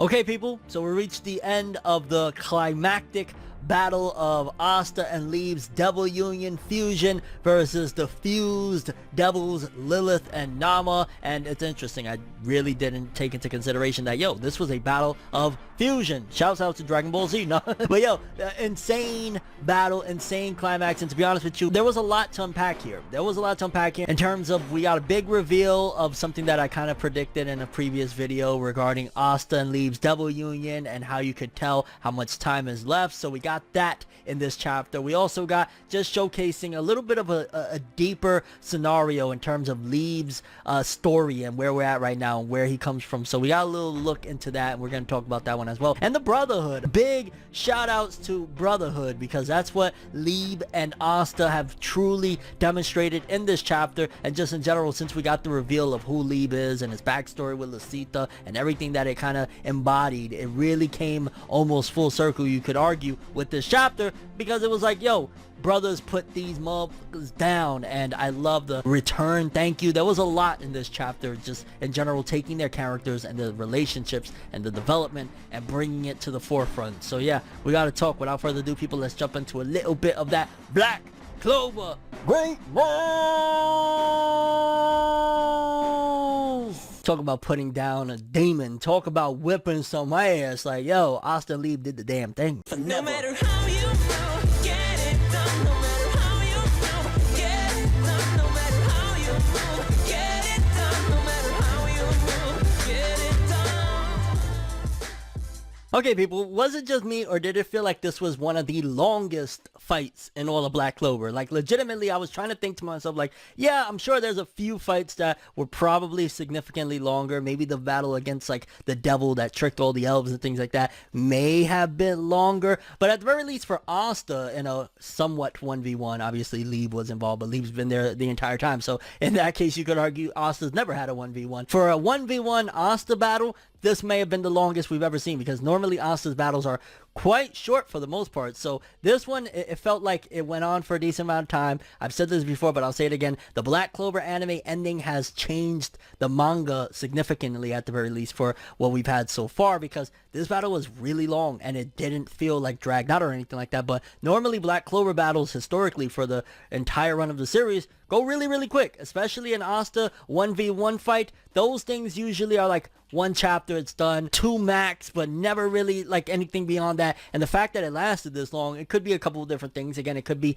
Okay, people, so we reached the end of the climactic battle of Asta and Liebe's Devil Union fusion versus the fused devils Lilith and Nama. And it's interesting, I really didn't take into consideration that, yo, this was a battle of fusion. Shouts out to Dragon Ball Z. No, but yo, insane battle, insane climax. And to be honest with you, there was a lot to unpack here. In terms of, we got a big reveal of something that I kind of predicted in a previous video regarding Asta and Liebe's Devil Union and how you could tell how much time is left. So we got that in this chapter. We also got just showcasing a little bit of a deeper scenario in terms of Liebe's story and where we're at right now and where he comes from. So we got a little look into that, and we're going to talk about that one as well. And the Brotherhood. Big shout outs to Brotherhood, because that's what Liebe and Asta have truly demonstrated in this chapter, and just in general since we got the reveal of who Liebe is and his backstory with Lucita and everything that it kind of embodied. It really came almost full circle, you could argue, with this chapter, because it was like, yo, brothers put these motherfuckers down. And I love the return thank you. There was a lot in this chapter, just in general, taking their characters and the relationships and the development and bringing it to the forefront. So yeah, we gotta talk. Without further ado, people, let's jump into a little bit of that Black Clover Great Balls. Talk about putting down a demon. Talk about whipping some ass. Like, yo, Asta and Liebe did the damn thing. No matter how you move, get it done. No matter how you move, get it done. No matter how you move, get it done. No matter how you move, get it done. Okay, people, was it just me, or did it feel like this was one of the longest fights in all of Black Clover? Like, legitimately, I was trying to think to myself, like, yeah, I'm sure there's a few fights that were probably significantly longer. Maybe the battle against, like, the devil that tricked all the elves and things like that may have been longer. But at the very least, for Asta, in a somewhat 1v1, obviously Liebe was involved, but Liebe's been there the entire time. So in that case, you could argue Asta's never had a 1v1. For a 1v1 Asta battle, this may have been the longest we've ever seen, because normally Asta's battles are quite short for the most part. So this one, it felt like it went on for a decent amount of time. I've said this before, but I'll say it again. The Black Clover anime ending has changed the manga significantly, at the very least, for what we've had so far, because this battle was really long and it didn't feel like dragged out or anything like that. But normally Black Clover battles historically for the entire run of the series go really, really quick, especially an Asta 1v1 fight. Those things usually are like one chapter, it's done, two max, but never really like anything beyond that. And the fact that it lasted this long, it could be a couple of different things. Again, it could be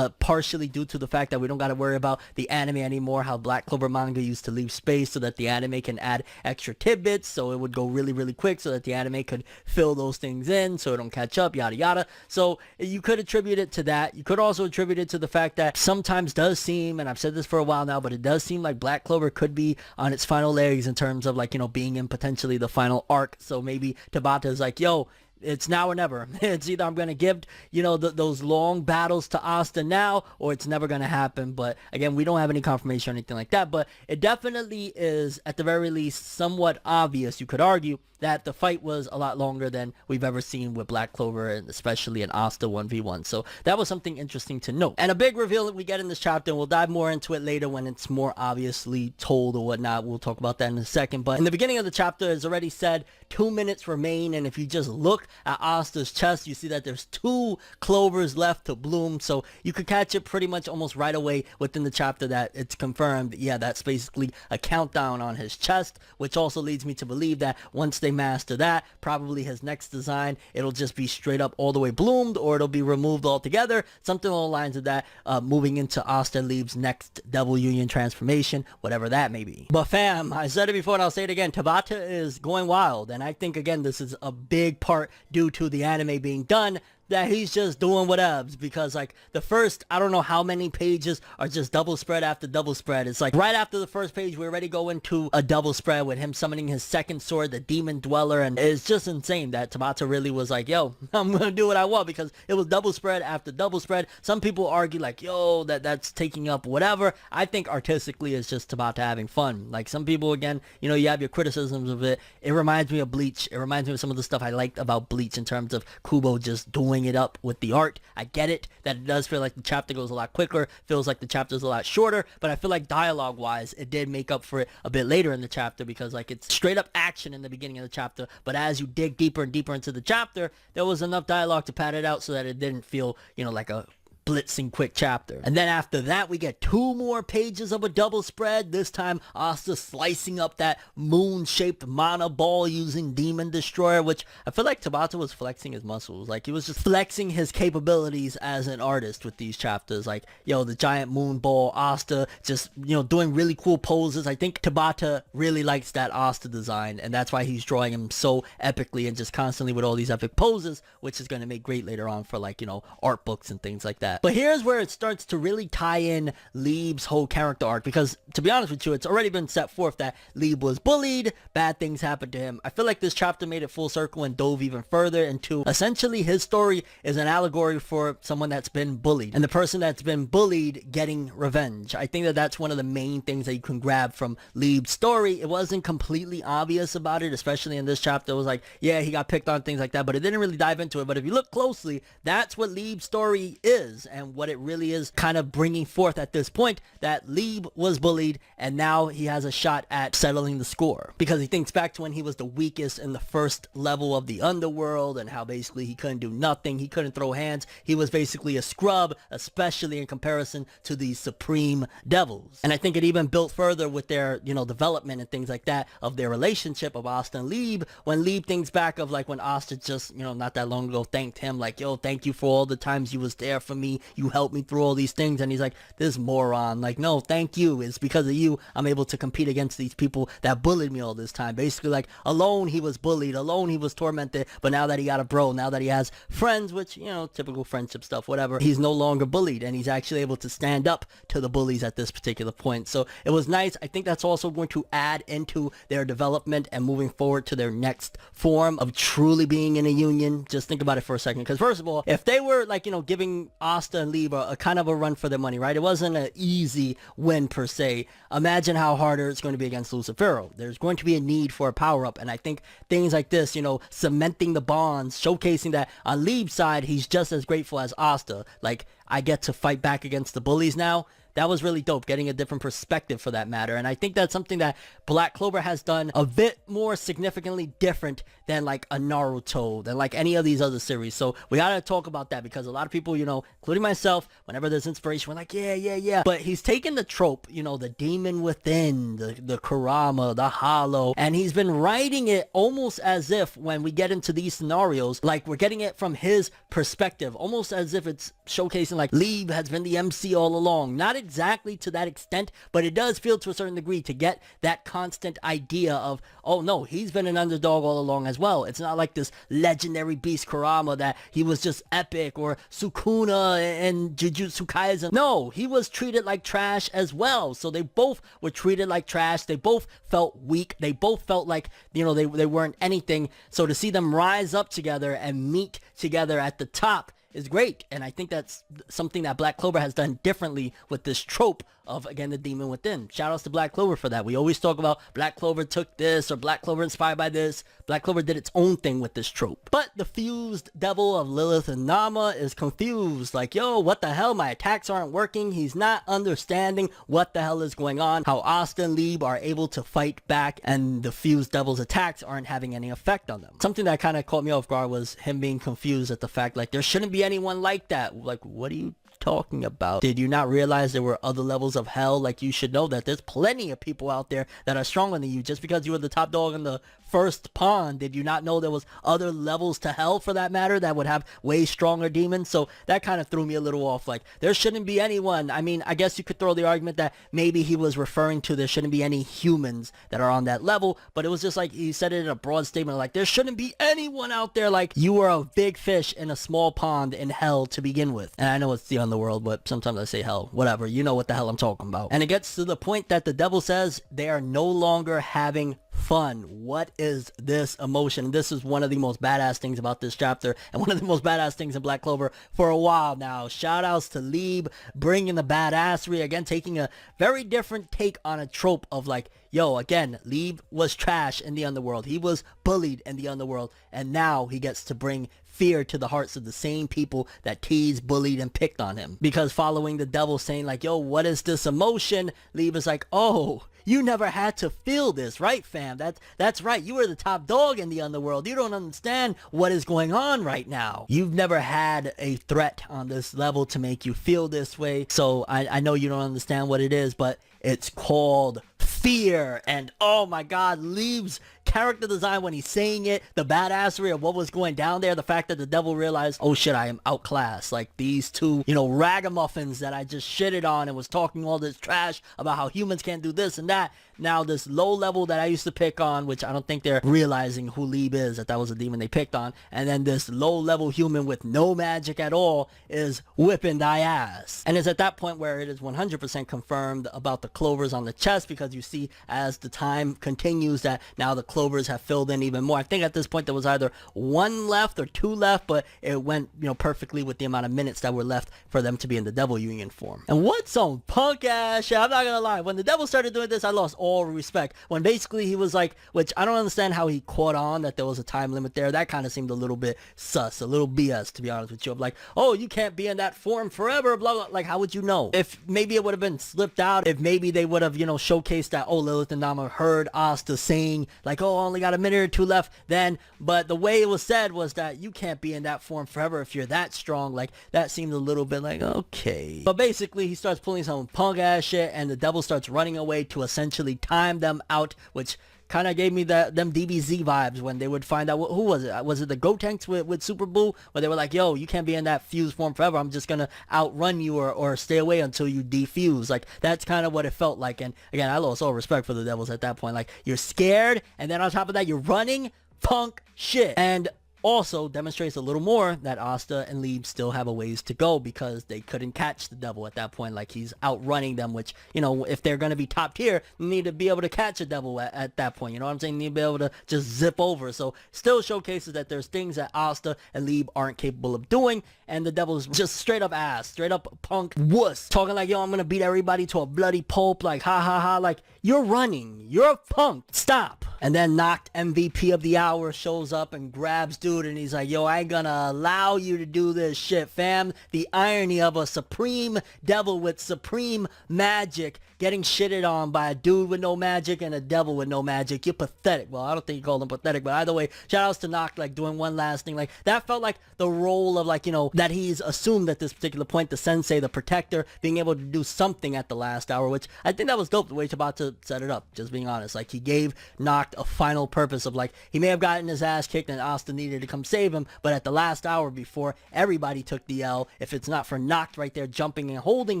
partially due to the fact that we don't got to worry about the anime anymore, how Black Clover manga used to leave space so that the anime can add extra tidbits, so it would go really, really quick so that the anime could fill those things in so it don't catch up, yada yada. So you could attribute it to that. You could also attribute it to the fact that sometimes does seem, and I've said this for a while now, but it does seem like Black Clover could be on its final legs in terms of, like, you know, being in potentially the final arc. So maybe Tabata is like, yo, it's now or never. It's either I'm going to give, you know, those long battles to Asta now, or it's never going to happen. But again, we don't have any confirmation or anything like that. But it definitely is, at the very least, somewhat obvious, you could argue, that the fight was a lot longer than we've ever seen with Black Clover, and especially in Asta 1v1. So that was something interesting to note. And a big reveal that we get in this chapter, and we'll dive more into it later when it's more obviously told or whatnot. We'll talk about that in a second. But in the beginning of the chapter, as already said, 2 minutes remain. And if you just look at Asta's chest, you see that there's 2 clovers left to bloom. So you could catch it pretty much almost right away within the chapter that it's confirmed. Yeah, that's basically a countdown on his chest, which also leads me to believe that once they master that, probably his next design, it'll just be straight up all the way bloomed, or it'll be removed altogether, something along the lines of that, moving into Asta and Liebe's next Devil Union transformation, whatever that may be. But fam, I said it before and I'll say it again, Tabata is going wild, and I think, again, this is a big part due to the anime being done, that he's just doing whatevs, because like the first, I don't know how many pages are just double spread after double spread. It's like right after the first page, we already go into a double spread with him summoning his second sword, the Demon Dweller, and it's just insane that Tabata really was like, yo, I'm gonna do what I want, because it was double spread after double spread. Some people argue like, yo, that's taking up whatever. I think artistically it's just Tabata having fun. Like, some people, again, you know, you have your criticisms of it. It reminds me of Bleach. It reminds me of some of the stuff I liked about Bleach in terms of Kubo just doing tying it up with the art. I get it that it does feel like the chapter goes a lot quicker, feels like the chapter's a lot shorter, but I feel like dialogue wise it did make up for it a bit later in the chapter, because like it's straight up action in the beginning of the chapter, but as you dig deeper and deeper into the chapter, there was enough dialogue to pad it out so that it didn't feel, you know, like a blitzing quick chapter. And then after that we get 2 more pages of a double spread, this time Asta slicing up that moon-shaped mana ball using Demon Destroyer, which I feel like Tabata was flexing his muscles. Like he was just flexing his capabilities as an artist with these chapters. Like, yo, the giant moon ball, Asta just, you know, doing really cool poses. I think Tabata really likes that Asta design, and that's why he's drawing him so epically and just constantly with all these epic poses, which is going to make great later on for, like, you know, art books and things like that. But here's where it starts to really tie in Liebe's whole character arc, because to be honest with you, it's already been set forth that Liebe was bullied, bad things happened to him. I feel like this chapter made it full circle and dove even further into essentially his story is an allegory for someone that's been bullied, and the person that's been bullied getting revenge. I think that that's one of the main things that you can grab from Liebe's story. It wasn't completely obvious about it, especially in this chapter. It was like, yeah, he got picked on, things like that, but it didn't really dive into it. But if you look closely, that's what Liebe's story is, and what it really is kind of bringing forth at this point, that Liebe was bullied and now he has a shot at settling the score, because he thinks back to when he was the weakest in the first level of the underworld and how basically he couldn't do nothing, he couldn't throw hands, he was basically a scrub, especially in comparison to these supreme devils. And I think it even built further with their, you know, development and things like that of their relationship of Asta and Liebe, when Liebe thinks back of like when Asta just, you know, not that long ago thanked him like, yo, thank you for all the times you was there for me, you helped me through all these things. And he's like, this moron, like, no, thank you, it's because of you I'm able to compete against these people that bullied me all this time. Basically, like, alone he was bullied, alone he was tormented, but now that he got a bro, now that he has friends, which, you know, typical friendship stuff, whatever, he's no longer bullied, and he's actually able to stand up to the bullies at this particular point. So it was nice. I think that's also going to add into their development and moving forward to their next form of truly being in a union. Just think about it for a second, because first of all, if they were like, you know, giving Asta and Liebe a kind of a run for their money, right? It wasn't an easy win per se. Imagine how harder it's going to be against Lucifero. There's going to be a need for a power-up, and I think things like this, you know, cementing the bonds, showcasing that on Liebe's side, he's just as grateful as Asta. Like, I get to fight back against the bullies now. That was really dope, getting a different perspective for that matter. And I think that's something that Black Clover has done a bit more significantly different than like a Naruto, than like any of these other series. So we gotta talk about that, because a lot of people, you know, including myself, whenever there's inspiration, we're like, yeah. But he's taken the trope, you know, the demon within, the Kurama, the hollow, and he's been writing it almost as if when we get into these scenarios, like we're getting it from his perspective, almost as if it's showcasing like Liebe has been the MC all along. Not exactly to that extent, but it does feel to a certain degree to get that constant idea of, oh no, he's been an underdog all along as well. It's not like this legendary beast Kurama that he was just epic, or Sukuna and Jujutsu Kaisen. No, he was treated like trash as well. So they both were treated like trash. They both felt weak. They both felt like, you know, they weren't anything. So to see them rise up together and meet together at the top is great. And I think that's something that Black Clover has done differently with this trope of, again, the demon within. Shout outs to Black Clover for that. We always talk about Black Clover took this, or Black Clover inspired by this. Black Clover did its own thing with this trope. But the fused devil of Lilith and Nama is confused. Like, yo, what the hell? My attacks aren't working. He's not understanding what the hell is going on. How Asta and Liebe are able to fight back, and the fused devil's attacks aren't having any effect on them. Something that kind of caught me off guard was him being confused at the fact, like, there shouldn't be anyone like that. Like, what are you talking about? Did you not realize there were other levels of hell? Like, you should know that there's plenty of people out there that are stronger than you. Just because you were the top dog in the first pond, did you not know there was other levels to hell, for that matter, that would have way stronger demons? So that kind of threw me a little off. Like, there shouldn't be anyone. I mean, I guess you could throw the argument that maybe he was referring to there shouldn't be any humans that are on that level, but it was just like he said it in a broad statement, like, there shouldn't be anyone out there. Like, you are a big fish in a small pond in hell to begin with. And I know it's the underworld, but sometimes I say hell, whatever, you know what the hell I'm talking about. And it gets to the point that the devil says they are no longer having fun. What is this emotion? This is one of the most badass things about this chapter, and one of the most badass things in Black Clover for a while now. Shout outs to Liebe bringing the badassery again, taking a very different take on a trope of like, yo, again, Liebe was trash in the underworld. He was bullied in the underworld, and now he gets to bring fear to the hearts of the same people that teased, bullied, and picked on him. Because following the devil saying like, yo, what is this emotion? Liebe is like, oh, you never had to feel this, right, fam? That's right. You were the top dog in the underworld. You don't understand what is going on right now. You've never had a threat on this level to make you feel this way. So I know you don't understand what it is, but it's called fear. And oh my God, Liebe's character design when he's saying it, the badassery of what was going down there, the fact that the devil realized, oh shit, I am outclassed. Like these two, you know, ragamuffins that I just shitted on and was talking all this trash about how humans can't do this and that. Now this low level that I used to pick on, which I don't think they're realizing who Liebe is, that was a demon they picked on. And then this low level human with no magic at all is whipping thy ass. And it's at that point where it is 100% confirmed about the clovers on the chest, because you see as the time continues that now the clovers have filled in even more. I think at this point there was either one left or two left, but it went, you know, perfectly with the amount of minutes that were left for them to be in the devil union form. And what's some punk ass shit? I'm not gonna lie, when the devil started doing this, I lost all respect. When basically he was like, which I don't understand how he caught on that there was a time limit there. That kind of seemed a little bit sus, a little BS, to be honest with you. I'm like, oh, you can't be in that form forever, blah blah. Like, how would you know? If maybe it would have been slipped out, if maybe they would have, you know, showcased that, oh, Lilith and Nama heard Asta saying like, oh, I only got a minute or two left then, but the way it was said was that you can't be in that form forever if you're that strong. Like, that seemed a little bit like, okay. But basically he starts pulling some punk ass shit, and the devil starts running away to essentially time them out, which kind of gave me them DBZ vibes when they would find out who was it. Was it the Gotenks with Super Boo, where they were like, yo, you can't be in that fused form forever. I'm just gonna outrun you or stay away until you defuse. Like, that's kind of what it felt like. And again, I lost all respect for the devils at that point. Like, you're scared, and then on top of that, you're running. Punk shit. And also demonstrates a little more that Asta and Liebe still have a ways to go, because they couldn't catch the devil at that point. Like, he's outrunning them, which, you know, if they're going to be top tier, you need to be able to catch a devil at that point. You know what I'm saying? You need to be able to just zip over. So still showcases that there's things that Asta and Liebe aren't capable of doing, and the devil's just straight up ass, straight up punk wuss, talking like, yo, I'm going to beat everybody to a bloody pulp, like, ha ha ha, like, you're running, you're a punk, stop. And then Knocked MVP of the hour shows up and grabs dude, and he's like, yo, I ain't gonna allow you to do this shit, fam. The irony of a supreme devil with supreme magic getting shitted on by a dude with no magic and a devil with no magic. You're pathetic. Well, I don't think you called him pathetic, but either way, shout outs to Knocked, like, doing one last thing. Like, that felt like the role of, like, you know, that he's assumed at this particular point, the sensei, the protector, being able to do something at the last hour, which I think that was dope the way he's about to set it up, just being honest. Like, he gave Knocked a final purpose of, like, he may have gotten his ass kicked and Asta needed to come save him, but at the last hour before everybody took the L, if it's not for Knocked right there jumping and holding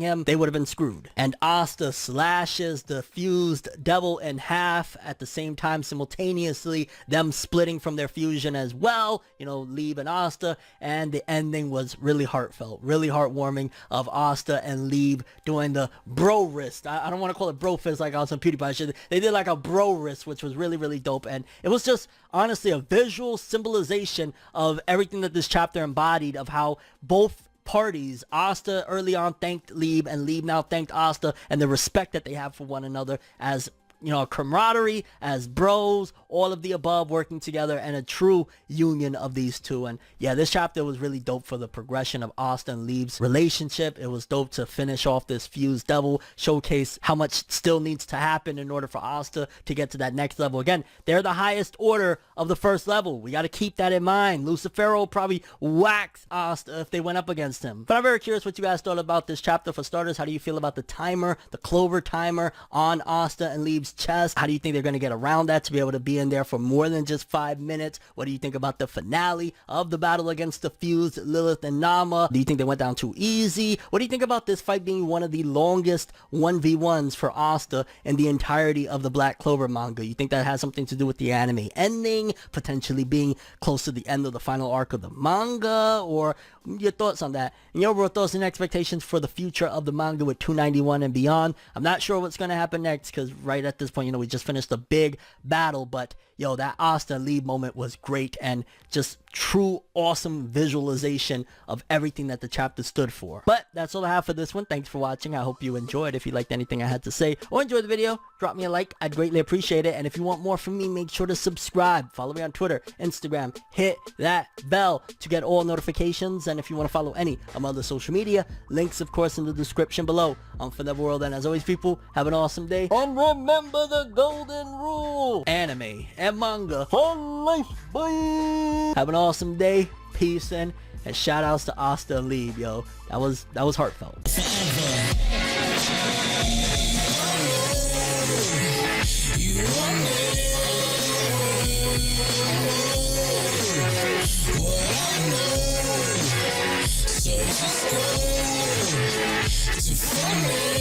him, they would have been screwed. And Asta slashes the fused devil in half, at the same time simultaneously them splitting from their fusion as well, you know, Liebe and Asta. And the ending was really heartfelt, really heartwarming, of Asta and Liebe doing the bro wrist. I don't want to call it bro fist like on some PewDiePie shit. They did like a bro wrist, which was really, really dope. And it was just honestly a visual symbolization of everything that this chapter embodied, of how both parties, Asta early on thanked Liebe, and Liebe now thanked Asta, and the respect that they have for one another as, you know, a camaraderie, as bros, all of the above working together, and a true union of these two. And yeah, this chapter was really dope for the progression of Asta and Liebe's relationship. It was dope to finish off this fused devil, showcase how much still needs to happen in order for Asta to get to that next level. Again, they're the highest order of the first level. We got to keep that in mind. Lucifero probably whacks Asta if they went up against him. But I'm very curious what you guys thought about this chapter. For starters, how do you feel about the timer, the Clover timer on Asta and Liebe's chest? How do you think they're going to get around that to be able to be in there for more than just 5 minutes? What do you think about the finale of the battle against the fused Lilith and Nama? Do you think they went down too easy? What do you think about this fight being one of the longest 1v1s for Asta in the entirety of the Black Clover manga? You think that has something to do with the anime ending, potentially being close to the end of the final arc of the manga? Or your thoughts on that, and your overall thoughts and expectations for the future of the manga with 291 and beyond. I'm not sure what's going to happen next, because right at this point, you know, we just finished a big battle, but yo, that Asta and Liebe moment was great and just true awesome visualization of everything that the chapter stood for. But that's all I have for this one. Thanks for watching. I hope you enjoyed. If you liked anything I had to say or enjoyed the video, drop me a like. I'd greatly appreciate it. And if you want more from me, make sure to subscribe. Follow me on Twitter, Instagram. Hit that bell to get all notifications. And if you want to follow any of my other social media, links of course in the description below. I'm ForneverWorld, and as always, people, have an awesome day. And remember the golden rule: anime and manga for life. Bye. Have an awesome day. Peace and shout outs to Asta and Liebe, yo. That was heartfelt. So just go to